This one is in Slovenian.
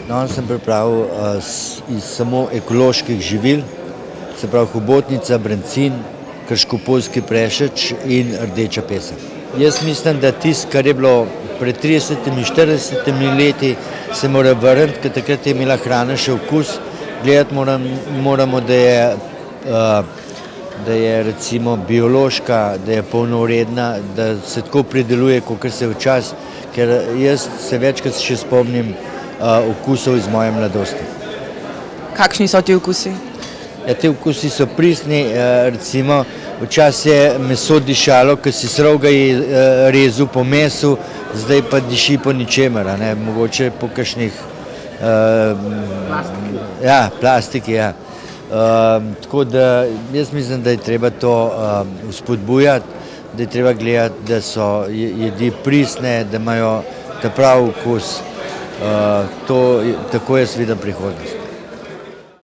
Danes sem pripravil iz samo ekoloških živil, se pravi hobotnica, brancin, krškopoljski prešeč in rdeča pesa. Jaz mislim, da tisto, kar je bilo pred 30–40 leti, se mora vrniti, ker takrat je imela hrana še okus. Gledati moramo, da je recimo biološka, da je polnovredna, da se tako prideluje, kot se včasih, ker jaz se večkrat še spomnim okusov iz moje mladosti. Kakšni so ti okusi? Ja, ti okusi so pristni, recimo včasih je meso dišalo, ker si sroga rezal po mesu, zdaj pa diši po ničemer, mogoče po kakšnih plastiki. Tako da jaz mislim, da je treba to vzpodbujati, da je treba gledati, da so jedi pristne, da imajo ta pravi okus. Tako jaz vidim prihodnost.